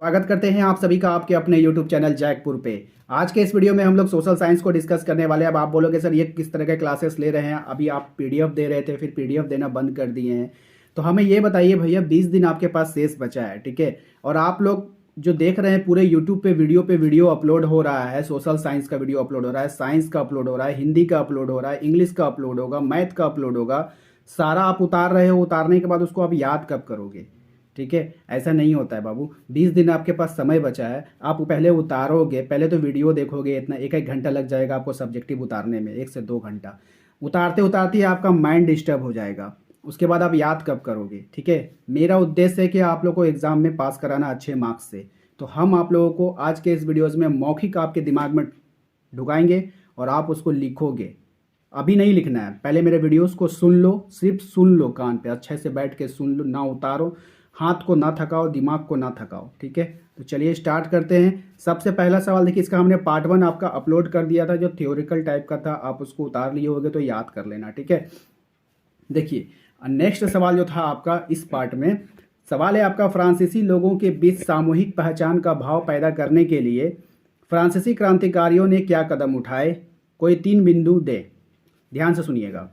स्वागत करते हैं आप सभी का आपके अपने YouTube चैनल जैकपुर पे। आज के इस वीडियो में हम लोग सोशल साइंस को डिस्कस करने वाले हैं। अब आप बोलोगे सर ये किस तरह के क्लासेस ले रहे हैं, अभी आप पीडीएफ दे रहे थे फिर पीडीएफ देना बंद कर दिए हैं। तो हमें ये बताइए भैया, 20 दिन आपके पास शेष बचा है, ठीक है। और आप लोग जो देख रहे हैं पूरे यूट्यूब पे वीडियो अपलोड हो रहा है। सोशल साइंस का वीडियो अपलोड हो रहा है, साइंस का अपलोड हो रहा है, हिंदी का अपलोड हो रहा है, इंग्लिश का अपलोड होगा, मैथ का अपलोड होगा। सारा आप उतार रहे हो, उतारने के बाद उसको आप याद कब करोगे? ठीक है, ऐसा नहीं होता है बाबू। 20 दिन आपके पास समय बचा है, आप पहले उतारोगे, पहले तो वीडियो देखोगे, इतना एक एक घंटा लग जाएगा आपको सब्जेक्टिव उतारने में, 1 से 2 घंटा। उतारते उतारते ही आपका माइंड डिस्टर्ब हो जाएगा, उसके बाद आप याद कब करोगे? ठीक है, मेरा उद्देश्य है कि आप लोग को एग्जाम में पास कराना अच्छे मार्क्स से। तो हम आप लोगों को आज के इस वीडियोज़ में मौखिक आपके दिमाग में ढुकाएंगे और आप उसको लिखोगे। अभी नहीं लिखना है, पहले मेरे वीडियोस को सुन लो, सिर्फ सुन लो, कान पे अच्छे से बैठ के सुन लो, ना उतारो, हाथ को ना थकाओ, दिमाग को ना थकाओ, ठीक है। तो चलिए स्टार्ट करते हैं। सबसे पहला सवाल देखिए, इसका हमने पार्ट 1 आपका अपलोड कर दिया था, जो थियोरिकल टाइप का था, आप उसको उतार लिए होगे तो याद कर लेना, ठीक है। देखिए नेक्स्ट सवाल जो था आपका इस पार्ट में, सवाल है आपका, फ्रांसीसी लोगों के बीच सामूहिक पहचान का भाव पैदा करने के लिए फ्रांसीसी क्रांतिकारियों ने क्या कदम उठाए? कोई 3 बिंदु दे। ध्यान से सुनिएगा।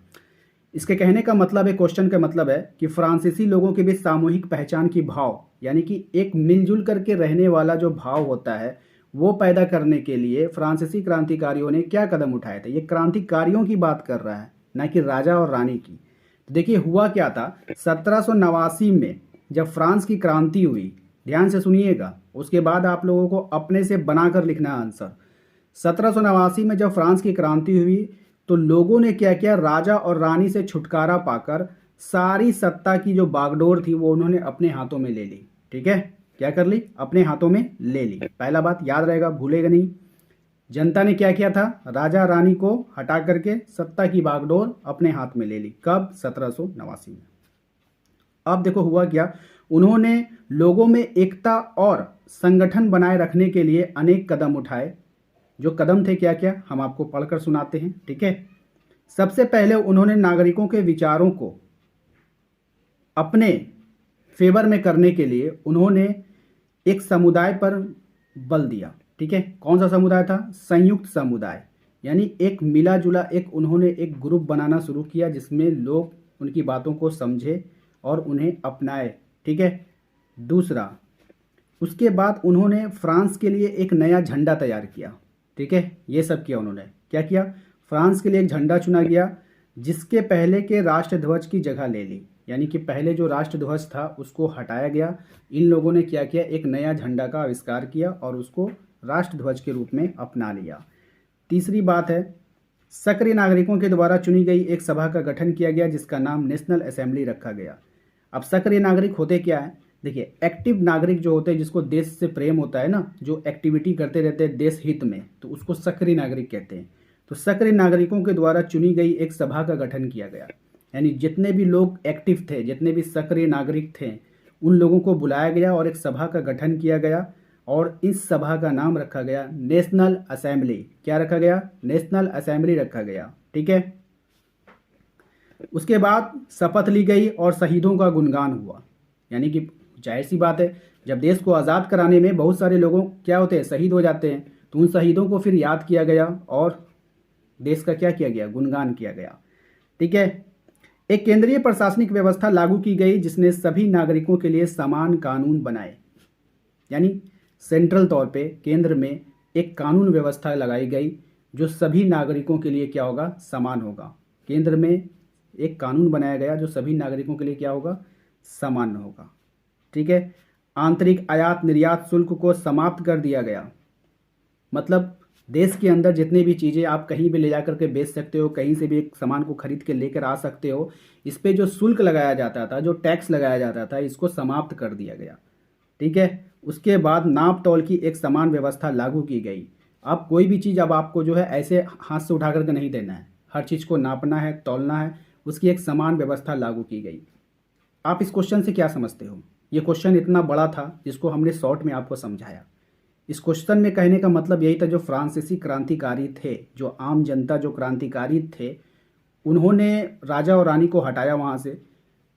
इसके कहने का मतलब है, क्वेश्चन का मतलब है कि फ्रांसीसी लोगों के बीच सामूहिक पहचान की भाव, यानी कि एक मिलजुल करके रहने वाला जो भाव होता है वो पैदा करने के लिए फ्रांसीसी क्रांतिकारियों ने क्या कदम उठाए थे। ये क्रांतिकारियों की बात कर रहा है, ना कि राजा और रानी की। तो देखिए हुआ क्या था, 1789 में जब फ्रांस की क्रांति हुई, ध्यान से सुनिएगा, उसके बाद आप लोगों को अपने से बनाकर लिखना है आंसर। 1789 में जब फ्रांस की क्रांति हुई तो लोगों ने क्या किया, राजा और रानी से छुटकारा पाकर सारी सत्ता की जो बागडोर थी वो उन्होंने अपने हाथों में ले ली। ठीक है, क्या कर ली? अपने हाथों में ले ली। पहला बात याद रहेगा, भूलेगा नहीं। जनता ने क्या किया था, राजा रानी को हटा करके सत्ता की बागडोर अपने हाथ में ले ली। कब? 1789 में। अब देखो हुआ क्या, उन्होंने लोगों में एकता और संगठन बनाए रखने के लिए अनेक कदम उठाए। जो कदम थे क्या क्या, हम आपको पढ़कर सुनाते हैं, ठीक है। सबसे पहले उन्होंने नागरिकों के विचारों को अपने फेवर में करने के लिए उन्होंने एक समुदाय पर बल दिया, ठीक है। कौन सा समुदाय था? संयुक्त समुदाय, यानी एक मिला जुला एक उन्होंने एक ग्रुप बनाना शुरू किया जिसमें लोग उनकी बातों को समझे और उन्हें अपनाए, ठीक है। दूसरा, उसके बाद उन्होंने फ्रांस के लिए एक नया झंडा तैयार किया, ठीक है। ये सब किया उन्होंने। क्या किया? फ्रांस के लिए एक झंडा चुना गया जिसके पहले के राष्ट्रध्वज की जगह ले ली, यानी कि पहले जो राष्ट्रध्वज था उसको हटाया गया। इन लोगों ने क्या किया, एक नया झंडा का आविष्कार किया और उसको राष्ट्रध्वज के रूप में अपना लिया। तीसरी बात है, सक्रिय नागरिकों के द्वारा चुनी गई एक सभा का गठन किया गया जिसका नाम नेशनल असेंबली रखा गया। अब सक्रिय नागरिक होते क्या है? देखिए, एक्टिव नागरिक जो होते हैं, जिसको देश से प्रेम होता है ना, जो एक्टिविटी करते रहते हैं देश हित में, तो उसको सक्रिय नागरिक कहते हैं। तो सक्रिय नागरिकों के द्वारा चुनी गई एक सभा का गठन किया गया, यानी जितने भी लोग एक्टिव थे, जितने भी सक्रिय नागरिक थे, उन लोगों को बुलाया गया और एक सभा का गठन किया गया और इस सभा का नाम रखा गया नेशनल असेंबली। क्या रखा गया? नेशनल असेंबली रखा गया, ठीक है। उसके बाद शपथ ली गई और शहीदों का गुणगान हुआ, यानी कि जाहिर सी बात है, जब देश को आज़ाद कराने में बहुत सारे लोगों क्या होते हैं, शहीद हो जाते हैं, तो उन शहीदों को फिर याद किया गया और देश का क्या किया गया, गुणगान किया गया, ठीक है। एक केंद्रीय प्रशासनिक व्यवस्था लागू की गई जिसने सभी नागरिकों के लिए समान कानून बनाए, यानी सेंट्रल तौर पे केंद्र में एक कानून व्यवस्था लगाई गई जो सभी नागरिकों के लिए क्या होगा, समान होगा। केंद्र में एक कानून बनाया गया जो सभी नागरिकों के लिए क्या होगा, समान होगा, ठीक है। आंतरिक आयात निर्यात शुल्क को समाप्त कर दिया गया, मतलब देश के अंदर जितनी भी चीज़ें आप कहीं भी ले जा करके बेच सकते हो, कहीं से भी एक सामान को खरीद के लेकर आ सकते हो, इस पे जो शुल्क लगाया जाता था, जो टैक्स लगाया जाता था, इसको समाप्त कर दिया गया, ठीक है। उसके बाद नाप तौल की एक समान व्यवस्था लागू की गई। अब कोई भी चीज़ अब आपको जो है ऐसे हाथ से उठा करके नहीं देना है, हर चीज़ को नापना है, तौलना है, उसकी एक समान व्यवस्था लागू की गई। आप इस क्वेश्चन से क्या समझते हो? ये क्वेश्चन इतना बड़ा था जिसको हमने शॉर्ट में आपको समझाया। इस क्वेश्चन में कहने का मतलब यही था, जो फ्रांसीसी क्रांतिकारी थे, जो आम जनता जो क्रांतिकारी थे, उन्होंने राजा और रानी को हटाया वहाँ से।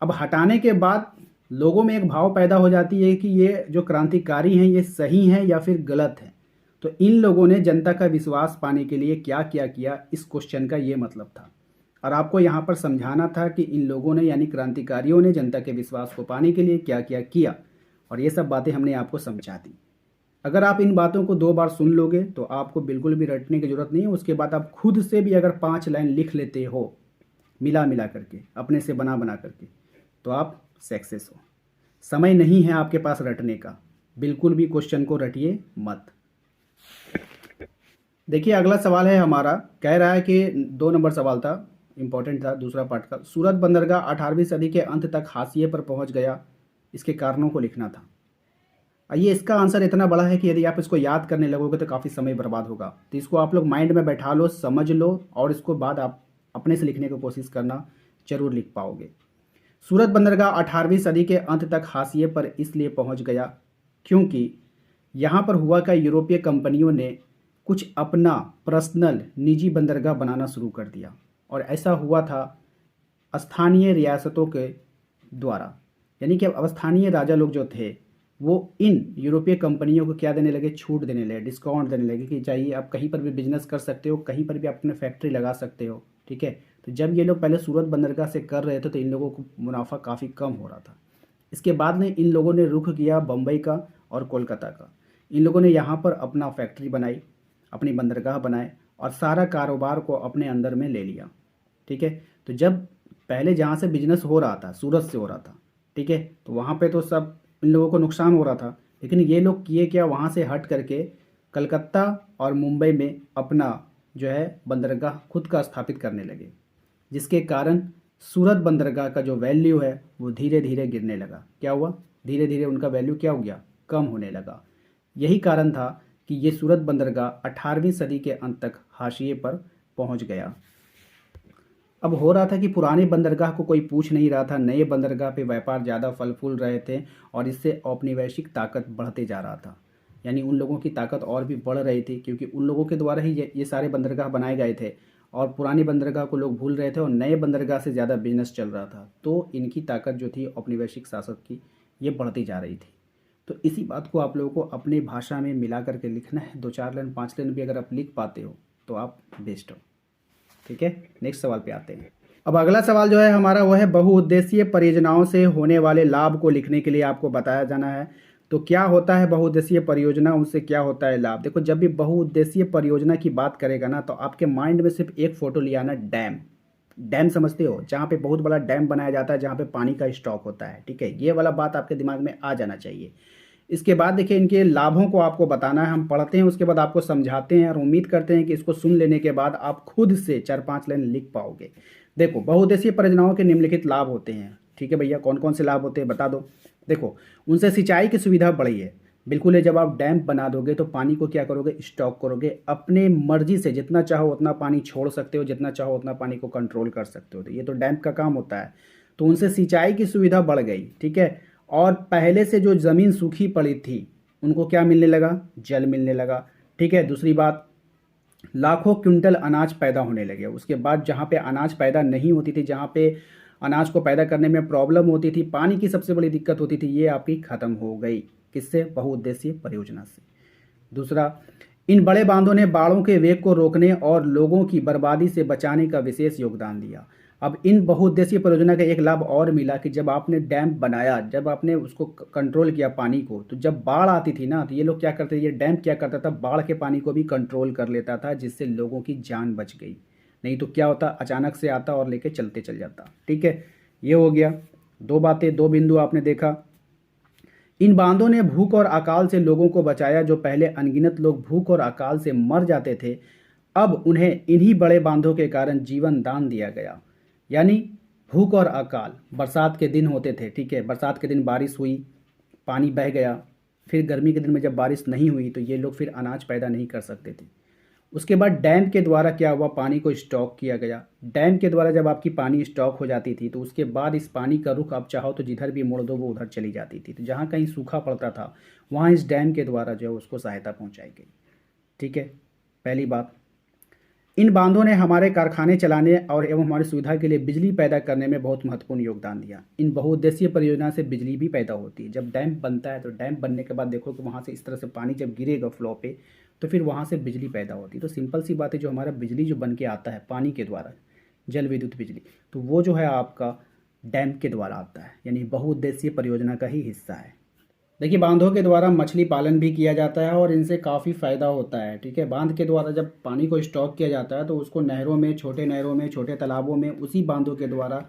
अब हटाने के बाद लोगों में एक भाव पैदा हो जाती है कि ये जो क्रांतिकारी हैं ये सही हैं या फिर गलत हैं। तो इन लोगों ने जनता का विश्वास पाने के लिए क्या क्या किया, इस क्वेश्चन का ये मतलब था। और आपको यहाँ पर समझाना था कि इन लोगों ने यानी क्रांतिकारियों ने जनता के विश्वास को पाने के लिए क्या क्या किया, और ये सब बातें हमने आपको समझा दी। अगर आप इन बातों को 2 बार सुन लोगे तो आपको बिल्कुल भी रटने की ज़रूरत नहीं है। उसके बाद आप खुद से भी अगर 5 लाइन लिख लेते हो मिला मिला करके, अपने से बना बना करके, तो आप सक्सेस हो। समय नहीं है आपके पास रटने का, बिल्कुल भी क्वेश्चन को रटिए मत। देखिए अगला सवाल है हमारा, कह रहा है कि 2 नंबर सवाल था, इंपॉर्टेंट था दूसरा पार्ट का। सूरत बंदरगाह 18वीं सदी के अंत तक हाशिए पर पहुंच गया, इसके कारणों को लिखना था। ये इसका आंसर इतना बड़ा है कि यदि आप इसको याद करने लगोगे तो काफ़ी समय बर्बाद होगा। तो इसको आप लोग माइंड में बैठा लो, समझ लो, और इसको बाद आप अपने से लिखने की कोशिश करना, जरूर लिख पाओगे। सूरत बंदरगाह 18वीं सदी के अंत तक हाशिए पर इसलिए पहुंच गया क्योंकि यहाँ पर हुआ कि यूरोपीय कंपनियों ने कुछ अपना पर्सनल निजी बंदरगाह बनाना शुरू कर दिया, और ऐसा हुआ था स्थानीय रियासतों के द्वारा। यानी कि अब स्थानीय राजा लोग जो थे वो इन यूरोपीय कंपनियों को क्या देने लगे, छूट देने लगे, डिस्काउंट देने लगे कि चाहिए आप कहीं पर भी बिजनेस कर सकते हो, कहीं पर भी आप अपने फैक्ट्री लगा सकते हो। ठीक है, तो जब ये लोग पहले सूरत बंदरगाह से कर रहे थे तो इन लोगों को मुनाफा काफ़ी कम हो रहा था। इसके बाद में इन लोगों ने रुख किया बम्बई का और कोलकाता का। इन लोगों ने यहाँ पर अपना फैक्ट्री बनाई, अपनी बंदरगाह बनाए, और सारा कारोबार को अपने अंदर में ले लिया। ठीक है, तो जब पहले जहाँ से बिजनेस हो रहा था, सूरत से हो रहा था, ठीक है, तो वहाँ पे तो सब इन लोगों को नुकसान हो रहा था। लेकिन ये लोग किए क्या, वहाँ से हट करके कलकत्ता और मुंबई में अपना जो है बंदरगाह खुद का स्थापित करने लगे, जिसके कारण सूरत बंदरगाह का जो वैल्यू है वो धीरे धीरे गिरने लगा। क्या हुआ, धीरे धीरे उनका वैल्यू क्या हो गया, कम होने लगा। यही कारण था कि ये सूरत बंदरगाह 18वीं सदी के अंत तक हाशिए पर पहुंच गया। अब हो रहा था कि पुराने बंदरगाह को कोई पूछ नहीं रहा था, नए बंदरगाह पे व्यापार ज़्यादा फल फूल रहे थे, और इससे औपनिवेशिक ताकत बढ़ते जा रहा था। यानी उन लोगों की ताकत और भी बढ़ रही थी, क्योंकि उन लोगों के द्वारा ही ये सारे बंदरगाह बनाए गए थे, और पुरानी बंदरगाह को लोग भूल रहे थे और नए बंदरगाह से ज़्यादा बिजनेस चल रहा था। तो इनकी ताकत जो थी औपनिवेशिक शासक की, ये बढ़ती जा रही थी। तो इसी बात को आप लोगों को अपनी भाषा में मिला करके लिखना है। 2-4 लाइन 5 लाइन भी अगर आप लिख पाते हो तो आप बेस्ट हो। ठीक है, नेक्स्ट सवाल पे आते हैं। अब अगला सवाल जो है हमारा वो है बहुउद्देशीय परियोजनाओं से होने वाले लाभ को लिखने के लिए आपको बताया जाना है। तो क्या होता है बहुउद्देशीय परियोजना, उनसे क्या होता है लाभ। देखो जब भी बहुउद्देशीय परियोजना की बात करेगा ना तो आपके माइंड में सिर्फ एक फोटो ले आना, डैम। डैम समझते हो, जहाँ पे बहुत बड़ा डैम बनाया जाता है, जहाँ पे पानी का स्टॉक होता है। ठीक है, ये वाला बात आपके दिमाग में आ जाना चाहिए। इसके बाद देखिए इनके लाभों को आपको बताना है, हम पढ़ते हैं उसके बाद आपको समझाते हैं, और उम्मीद करते हैं कि इसको सुन लेने के बाद आप खुद से 4-5 लाइन लिख पाओगे। देखो बहुउद्देशीय परियोजनाओं के निम्नलिखित लाभ होते हैं। ठीक है भैया, कौन कौन से लाभ होते हैं बता दो। देखो, उनसे सिंचाई की सुविधा बढ़ी है, बिल्कुल है। जब आप डैम बना दोगे तो पानी को क्या करोगे, स्टॉक करोगे, अपने मर्जी से जितना चाहो उतना पानी छोड़ सकते हो, जितना चाहो उतना पानी को कंट्रोल कर सकते हो। तो ये तो डैम का काम होता है। तो उनसे सिंचाई की सुविधा बढ़ गई। ठीक है, और पहले से जो ज़मीन सूखी पड़ी थी उनको क्या मिलने लगा, जल मिलने लगा। ठीक है, दूसरी बात, लाखों क्विंटल अनाज पैदा होने लगे। उसके बाद जहाँ पे अनाज पैदा नहीं होती थी, जहाँ पे अनाज को पैदा करने में प्रॉब्लम होती थी, पानी की सबसे बड़ी दिक्कत होती थी, ये आपकी ख़त्म हो गई। किससे, बहुउद्देशीय परियोजना से। दूसरा, इन बड़े बांधों ने बाढ़ों के वेग को रोकने और लोगों की बर्बादी से बचाने का विशेष योगदान दिया। अब इन बहुउद्देशीय परियोजना का एक लाभ और मिला कि जब आपने डैम बनाया, जब आपने उसको कंट्रोल किया पानी को, तो जब बाढ़ आती थी ना तो ये लोग क्या करते थे, ये डैम क्या करता था, बाढ़ के पानी को भी कंट्रोल कर लेता था, जिससे लोगों की जान बच गई। नहीं तो क्या होता, अचानक से आता और लेके चलते चल जाता। ठीक है, ये हो गया। 2 बातें, 2 बिंदु आपने देखा। इन बांधों ने भूख और अकाल से लोगों को बचाया। जो पहले अनगिनत लोग भूख और अकाल से मर जाते थे, अब उन्हें इन्हीं बड़े बांधों के कारण जीवन दान दिया गया। यानी भूख और अकाल, बरसात के दिन होते थे। ठीक है, बरसात के दिन बारिश हुई, पानी बह गया, फिर गर्मी के दिन में जब बारिश नहीं हुई तो ये लोग फिर अनाज पैदा नहीं कर सकते थे। उसके बाद डैम के द्वारा क्या हुआ, पानी को स्टॉक किया गया। डैम के द्वारा जब आपकी पानी स्टॉक हो जाती थी तो उसके बाद इस पानी का रुख आप चाहो तो जिधर भी मोड़ दो वो उधर चली जाती थी। तो जहाँ कहीं सूखा पड़ता था वहाँ इस डैम के द्वारा जो है उसको सहायता पहुँचाई गई। ठीक है, पहली बात। इन बांधों ने हमारे कारखाने चलाने और एवं हमारी सुविधा के लिए बिजली पैदा करने में बहुत महत्वपूर्ण योगदान दिया। इन बहुउद्देशीय परियोजना से बिजली भी पैदा होती है। जब डैम बनता है तो डैम बनने के बाद देखो कि वहाँ से इस तरह से पानी जब गिरेगा फ्लो पे तो फिर वहाँ से बिजली पैदा होती है। तो सिंपल सी बात है, जो हमारा बिजली जो बन के आता है पानी के द्वारा, जल विद्युत बिजली, तो वो जो है आपका डैम के द्वारा आता है, यानी बहुउद्देशीय परियोजना का ही हिस्सा है। देखिए, बांधों के द्वारा मछली पालन भी किया जाता है और इनसे काफ़ी फ़ायदा होता है। ठीक है, बांध के द्वारा जब पानी को स्टॉक किया जाता है तो उसको नहरों में, छोटे तालाबों में उसी बांधों के द्वारा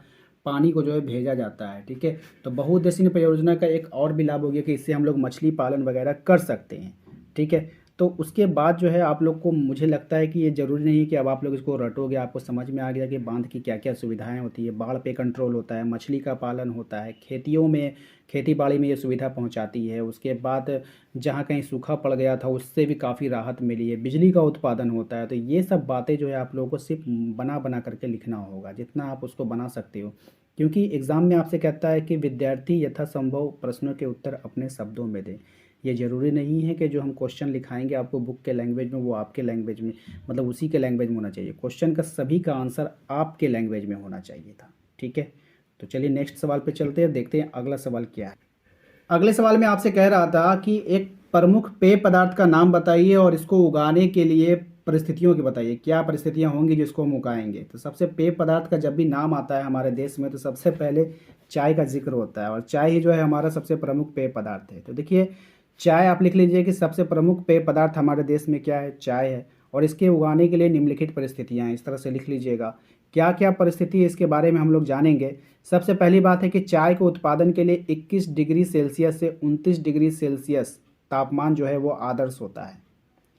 पानी को जो है भेजा जाता है। ठीक है, तो बहुउद्देशीय परियोजना का एक और भी लाभ हो गया कि इससे हम लोग मछली पालन वगैरह कर सकते हैं। ठीक है, तो उसके बाद जो है आप लोग को, मुझे लगता है कि ये ज़रूरी नहीं है कि अब आप लोग इसको रटोगे, आपको समझ में आ गया कि बांध की क्या क्या सुविधाएं होती है। बाढ़ पे कंट्रोल होता है, मछली का पालन होता है, खेतियों में, खेती बाड़ी में ये सुविधा पहुंचाती है। उसके बाद जहाँ कहीं सूखा पड़ गया था उससे भी काफ़ी राहत मिली है, बिजली का उत्पादन होता है। तो ये सब बातें जो है आप लोगों को सिर्फ बना बना करके लिखना होगा, जितना आप उसको बना सकते हो, क्योंकि एग्ज़ाम में आपसे कहता है कि विद्यार्थी यथासंभव प्रश्नों के उत्तर अपने शब्दों में दें। ये ज़रूरी नहीं है कि जो हम क्वेश्चन लिखाएंगे आपको बुक के लैंग्वेज में, वो आपके लैंग्वेज में, मतलब उसी के लैंग्वेज में होना चाहिए। क्वेश्चन का सभी का आंसर आपके लैंग्वेज में होना चाहिए था। ठीक है, तो चलिए नेक्स्ट सवाल पे चलते हैं, देखते हैं अगला सवाल क्या है। अगले सवाल में आपसे कह रहा था कि एक प्रमुख पेय पदार्थ का नाम बताइए और इसको उगाने के लिए परिस्थितियों की बताइए, क्या परिस्थितियां होंगी जिसको हम उगाएंगे। तो सबसे पेय पदार्थ का जब भी नाम आता है हमारे देश में तो सबसे पहले चाय का जिक्र होता है, और चाय ही जो है हमारा सबसे प्रमुख पेय पदार्थ है। तो देखिए, चाय आप लिख लीजिए कि सबसे प्रमुख पेय पदार्थ हमारे देश में क्या है, चाय है, और इसके उगाने के लिए निम्नलिखित परिस्थितियाँ हैं, इस तरह से लिख लीजिएगा। क्या क्या परिस्थिति है इसके बारे में हम लोग जानेंगे। सबसे पहली बात है कि चाय के उत्पादन के लिए 21 डिग्री सेल्सियस से 29 डिग्री सेल्सियस तापमान जो है वो आदर्श होता है,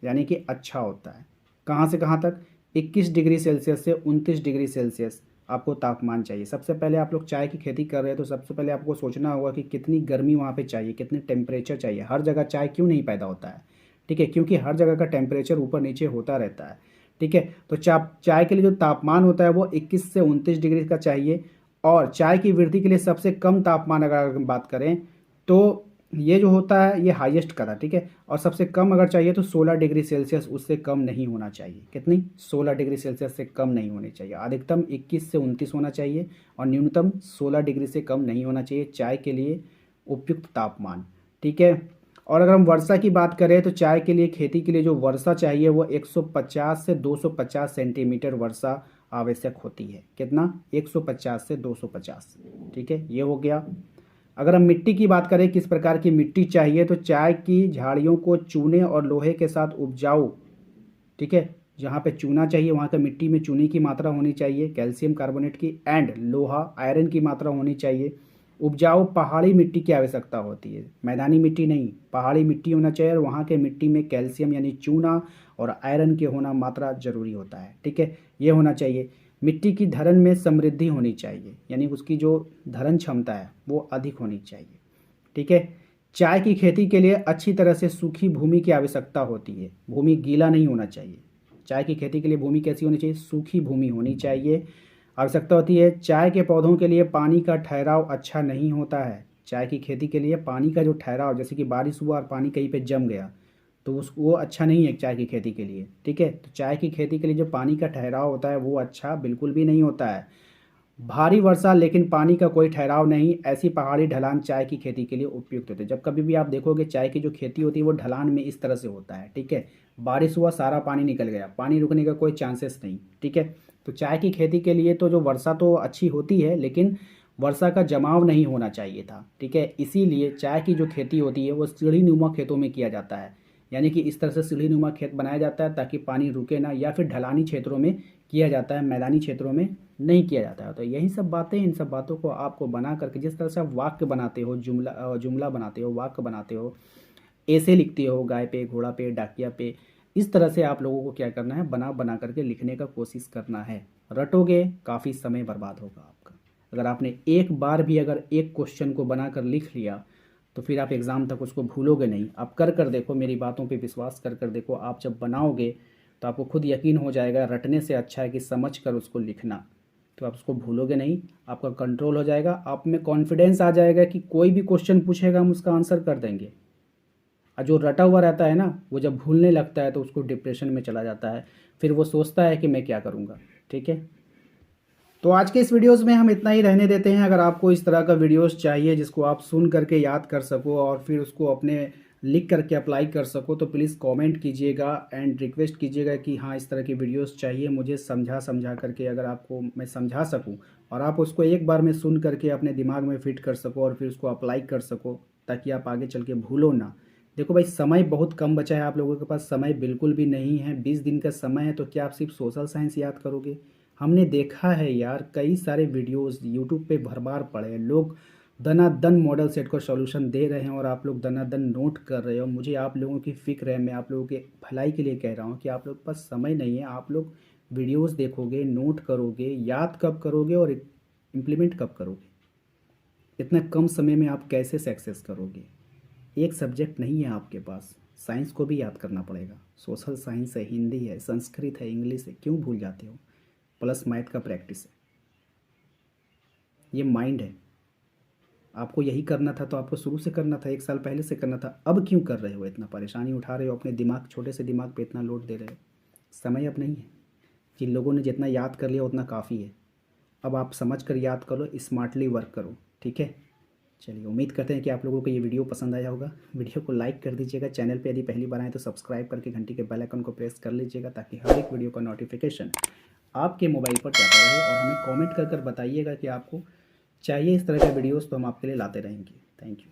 यानी कि अच्छा होता है। कहाँ से कहाँ तक? 21 डिग्री सेल्सियस से 29 डिग्री सेल्सियस आपको तापमान चाहिए। सबसे पहले आप लोग चाय की खेती कर रहे हैं तो सबसे पहले आपको सोचना होगा कि कितनी गर्मी वहाँ पे चाहिए, कितनी टेम्परेचर चाहिए। हर जगह चाय क्यों नहीं पैदा होता है? ठीक है, क्योंकि हर जगह का टेम्परेचर ऊपर नीचे होता रहता है। ठीक है, तो चाय के लिए जो तापमान होता है वो 21 से 29 डिग्री का चाहिए। और चाय की वृद्धि के लिए सबसे कम तापमान अगर हम बात करें तो ये जो होता है ये हाईएस्ट का था। ठीक है, और सबसे कम अगर चाहिए तो 16 डिग्री सेल्सियस, उससे कम नहीं होना चाहिए। कितनी? 16 डिग्री सेल्सियस से कम नहीं होनी चाहिए। अधिकतम 21 से 29 होना चाहिए और न्यूनतम 16 डिग्री से कम नहीं होना चाहिए चाय के लिए उपयुक्त तापमान। ठीक है, और अगर हम वर्षा की बात करें तो चाय के लिए, खेती के लिए जो वर्षा चाहिए वो 150 से 250 सेंटीमीटर वर्षा आवश्यक होती है। कितना? 150 से 250। ठीक है, ये हो गया। अगर हम मिट्टी की बात करें, किस प्रकार की मिट्टी चाहिए, तो चाय की झाड़ियों को चूने और लोहे के साथ उपजाऊ, ठीक है, जहाँ पे चूना चाहिए वहाँ का मिट्टी में चूने की मात्रा होनी चाहिए, कैल्शियम कार्बोनेट की, एंड लोहा आयरन की मात्रा होनी चाहिए। उपजाऊ पहाड़ी मिट्टी की आवश्यकता होती है, मैदानी मिट्टी नहीं, पहाड़ी मिट्टी होना चाहिए, और वहाँ के मिट्टी में कैल्शियम यानी चूना और आयरन के होना मात्रा जरूरी होता है। ठीक है, ये होना चाहिए। मिट्टी की धरण में समृद्धि होनी चाहिए, यानी उसकी जो धरण क्षमता है वो अधिक होनी चाहिए। ठीक है, चाय की खेती के लिए अच्छी तरह से सूखी भूमि की आवश्यकता होती है, भूमि गीला नहीं होना चाहिए। चाय की खेती के लिए भूमि कैसी होनी चाहिए? सूखी भूमि होनी चाहिए। आवश्यकता होती है, चाय के पौधों के लिए पानी का ठहराव अच्छा नहीं होता है। चाय की खेती के लिए पानी का जो ठहराव, जैसे कि बारिश हुआ और पानी कहीं पे जम गया तो उस वो अच्छा नहीं है चाय की खेती के लिए। ठीक है, तो चाय की खेती के लिए जो पानी का ठहराव होता है वो अच्छा बिल्कुल भी नहीं होता है। भारी वर्षा लेकिन पानी का कोई ठहराव नहीं, ऐसी पहाड़ी ढलान चाय की खेती के लिए उपयुक्त होते हैं। जब कभी भी आप देखोगे चाय की जो खेती होती है वो ढलान में इस तरह से होता है। ठीक है, बारिश हुआ सारा पानी निकल गया, पानी रुकने का कोई चांसेस नहीं। ठीक है, तो चाय की खेती के लिए तो जो वर्षा तो अच्छी होती है लेकिन वर्षा का जमाव नहीं होना चाहिए था। ठीक है, इसीलिए चाय की जो खेती होती है वो सीढ़ी नुमा खेतों में किया जाता है, यानी कि इस तरह से सीढ़ी नुमा खेत बनाया जाता है ताकि पानी रुके ना, या फिर ढलानी क्षेत्रों में किया जाता है, मैदानी क्षेत्रों में नहीं किया जाता है। तो यही सब बातें, इन सब बातों को आपको बना करके, जिस तरह से आप वाक्य बनाते हो, जुमला बनाते हो, वाक्य बनाते हो, ऐसे लिखते हो, गाय पे, घोड़ा पे, डाकिया पे, इस तरह से आप लोगों को क्या करना है, बना बना करके लिखने का कोशिश करना है। रटोगे काफ़ी समय बर्बाद होगा आपका। अगर आपने एक बार भी अगर एक क्वेश्चन को बनाकर लिख लिया तो फिर आप एग्ज़ाम तक उसको भूलोगे नहीं। आप कर कर देखो, मेरी बातों पे विश्वास कर कर देखो, आप जब बनाओगे तो आपको खुद यकीन हो जाएगा। रटने से अच्छा है कि समझ कर उसको लिखना, तो आप उसको भूलोगे नहीं, आपका कंट्रोल हो जाएगा, आप में कॉन्फिडेंस आ जाएगा कि कोई भी क्वेश्चन पूछेगा हम उसका आंसर कर देंगे। और जो रटा हुआ रहता है ना, वो जब भूलने लगता है तो उसको डिप्रेशन में चला जाता है, फिर वो सोचता है कि मैं क्या करूँगा। ठीक है, तो आज के इस वीडियोस में हम इतना ही रहने देते हैं। अगर आपको इस तरह का वीडियोस चाहिए जिसको आप सुन करके याद कर सको और फिर उसको अपने लिख करके अप्लाई कर सको, तो प्लीज़ कमेंट कीजिएगा एंड रिक्वेस्ट कीजिएगा कि हाँ इस तरह की वीडियोस चाहिए मुझे, समझा समझा करके अगर आपको मैं समझा सकूं और आप उसको एक बार में सुन करके अपने दिमाग में फिट कर सको और फिर उसको अप्लाई कर सको, ताकि आप आगे चल के भूलो ना। देखो भाई, समय बहुत कम बचा है, आप लोगों के पास समय बिल्कुल भी नहीं है। 20 दिन का समय है, तो क्या आप सिर्फ सोशल साइंस याद करोगे? हमने देखा है यार, कई सारे वीडियोस यूट्यूब पे भरमार पड़े हैं, लोग दनादन मॉडल सेट को सॉल्यूशन दे रहे हैं और आप लोग दनादन नोट कर रहे हो। मुझे आप लोगों की फ़िक्र है, मैं आप लोगों के भलाई के लिए कह रहा हूँ कि आप लोग के पास समय नहीं है। आप लोग वीडियोस देखोगे, नोट करोगे, याद कब करोगे और इम्प्लीमेंट कब करोगे? इतना कम समय में आप कैसे सक्सेस करोगे? एक सब्जेक्ट नहीं है आपके पास, साइंस को भी याद करना पड़ेगा। सोशल साइंस है, हिंदी है, संस्कृत है, इंग्लिश है, क्यों भूल जाते हो? प्लस मैथ का प्रैक्टिस है, ये माइंड है। आपको यही करना था तो आपको शुरू से करना था, 1 साल पहले से करना था। अब क्यों कर रहे हो? इतना परेशानी उठा रहे हो अपने दिमाग, छोटे से दिमाग पे इतना लोड दे रहे हो। समय अब नहीं है। जिन लोगों ने जितना याद कर लिया उतना काफ़ी है। अब आप समझ कर याद करो, स्मार्टली वर्क करो। ठीक है, चलिए, उम्मीद करते हैं कि आप लोगों को ये वीडियो पसंद आया होगा। वीडियो को लाइक कर दीजिएगा, चैनल पे यदि पहली बार आए तो सब्सक्राइब करके घंटी के बेल आइकन को प्रेस कर लीजिएगा, ताकि हर एक वीडियो का नोटिफिकेशन आपके मोबाइल पर जाता रहे। और हमें कमेंट कर बताइएगा कि आपको चाहिए इस तरह के वीडियोस, तो हम आपके लिए लाते रहेंगे। Thank you.